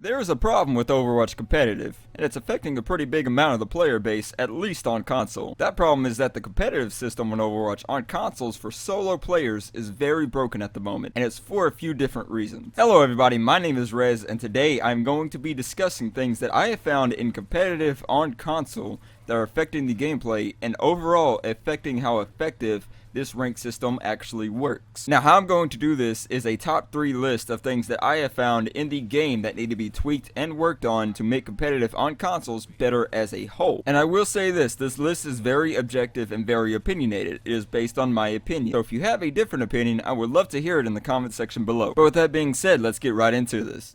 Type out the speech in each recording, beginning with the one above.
There is a problem with Overwatch competitive, and it's affecting a pretty big amount of the player base, at least on console. That problem is that the competitive system on Overwatch on consoles for solo players is very broken at the moment, and it's for a few different reasons. Hello everybody, my name is Rez, and today I'm going to be discussing things that I have found in competitive on console that are affecting the gameplay, and overall affecting how effective this rank system actually works. Now, how I'm going to do this is a top 3 list of things that I have found in the game that need to be tweaked and worked on to make competitive on consoles better as a whole. And I will say this list is very objective and very opinionated. It is based on my opinion. So if you have a different opinion, I would love to hear it in the comment section below. But with that being said, let's get right into this.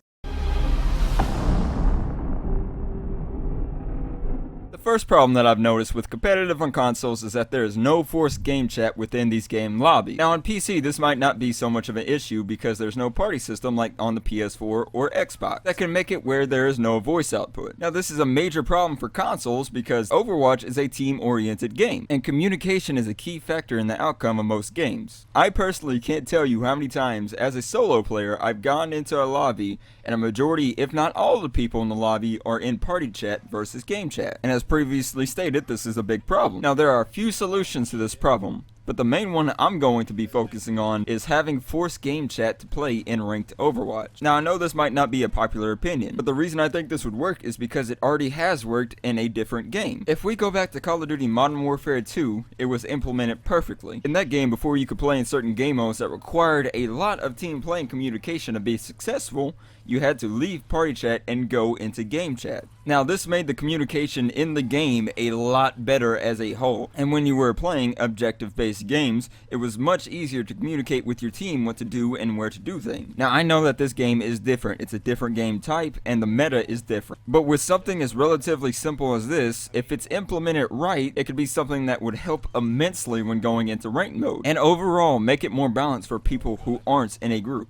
The first problem that I've noticed with competitive on consoles is that there is no forced game chat within these game lobbies. Now on PC this might not be so much of an issue because there's no party system like on the PS4 or Xbox that can make it where there is no voice output. Now this is a major problem for consoles because Overwatch is a team-oriented game, and communication is a key factor in the outcome of most games. I personally can't tell you how many times as a solo player I've gone into a lobby and a majority, if not all of the people in the lobby are in party chat versus game chat. And as previously stated, this is a big problem. Now there are a few solutions to this problem, but the main one I'm going to be focusing on is having forced game chat to play in ranked Overwatch. Now I know this might not be a popular opinion, but the reason I think this would work is because it already has worked in a different game. If we go back to Call of Duty Modern Warfare 2, it was implemented perfectly. In that game, before you could play in certain game modes that required a lot of team playing communication to be successful, you had to leave party chat and go into game chat. Now this made the communication in the game a lot better as a whole, and when you were playing objective-based games, it was much easier to communicate with your team what to do and where to do things. Now I know that this game is different, it's a different game type, and the meta is different. But with something as relatively simple as this, if it's implemented right, it could be something that would help immensely when going into ranked mode, and overall make it more balanced for people who aren't in a group.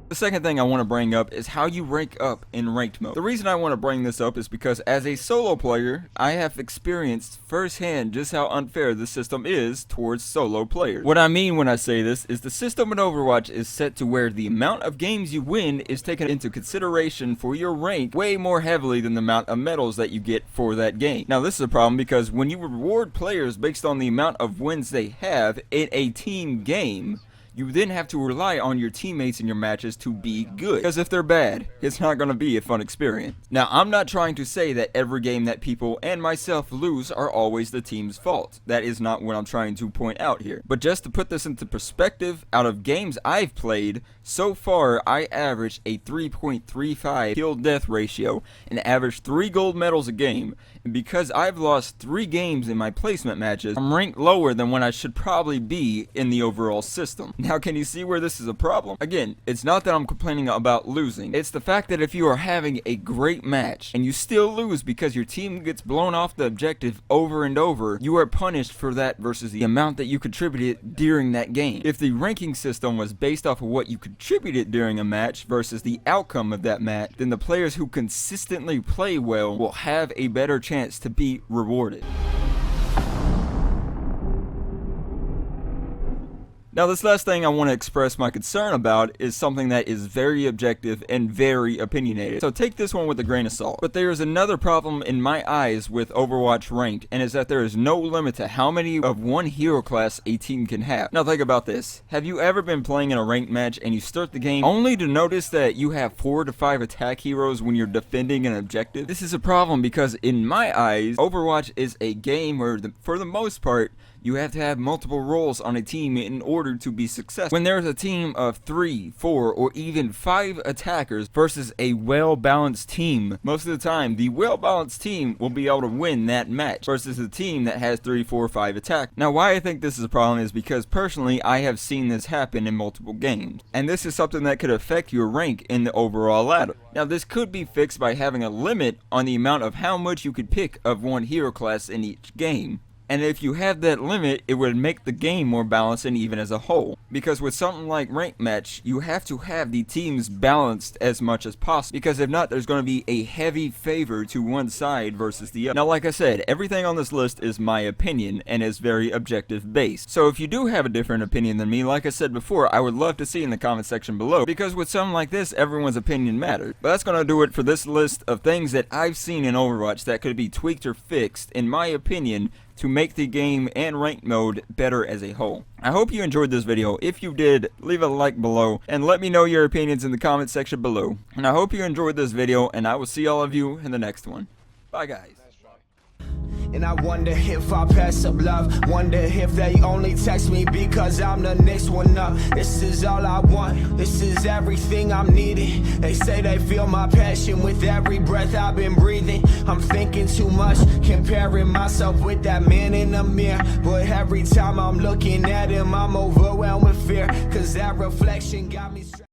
The second thing I want to bring up is how you rank up in ranked mode. The reason I want to bring this up is because as a solo player, I have experienced firsthand just how unfair this system is towards solo players. What I mean when I say this is the system in Overwatch is set to where the amount of games you win is taken into consideration for your rank way more heavily than the amount of medals that you get for that game. Now this is a problem because when you reward players based on the amount of wins they have in a team game, you then have to rely on your teammates in your matches to be good. Because if they're bad, it's not going to be a fun experience. Now, I'm not trying to say that every game that people and myself lose are always the team's fault. That is not what I'm trying to point out here. But just to put this into perspective, out of games I've played, so far I averaged a 3.35 kill-death ratio and averaged 3 gold medals a game. And because I've lost 3 games in my placement matches, I'm ranked lower than what I should probably be in the overall system. Now, can you see where this is a problem? Again, it's not that I'm complaining about losing. It's the fact that if you are having a great match and you still lose because your team gets blown off the objective over and over, you are punished for that versus the amount that you contributed during that game. If the ranking system was based off of what you contributed during a match versus the outcome of that match, then the players who consistently play well will have a better chance to be rewarded. Now this last thing I want to express my concern about is something that is very objective and very opinionated. So take this one with a grain of salt. But there is another problem in my eyes with Overwatch Ranked, and is that there is no limit to how many of one hero class a team can have. Now think about this. Have you ever been playing in a ranked match and you start the game only to notice that you have 4 to 5 attack heroes when you're defending an objective? This is a problem because in my eyes, Overwatch is a game where for the most part, you have to have multiple roles on a team in order to be successful. When there's a team of 3, 4, or even 5 attackers versus a well-balanced team, most of the time, the well-balanced team will be able to win that match versus a team that has 3, 4, 5 attackers. Now, why I think this is a problem is because personally, I have seen this happen in multiple games. And this is something that could affect your rank in the overall ladder. Now, this could be fixed by having a limit on the amount of how much you could pick of one hero class in each game. And if you have that limit, it would make the game more balanced and even as a whole. Because with something like ranked match, you have to have the teams balanced as much as possible. Because if not, there's going to be a heavy favor to one side versus the other. Now, like I said, everything on this list is my opinion and is very objective based. So if you do have a different opinion than me, like I said before, I would love to see in the comment section below. Because with something like this, everyone's opinion matters. But that's going to do it for this list of things that I've seen in Overwatch that could be tweaked or fixed, in my opinion, to make the game and ranked mode better as a whole. I hope you enjoyed this video. If you did, leave a like below and let me know your opinions in the comment section below. And I hope you enjoyed this video, and I will see all of you in the next one. Bye guys. And I wonder if I pass up love. Wonder if they only text me because I'm the next one up. This is all I want. This is everything I'm needing. They say they feel my passion with every breath I've been breathing. I'm thinking too much, comparing myself with that man in the mirror. But every time I'm looking at him, I'm overwhelmed with fear. Cause that reflection got me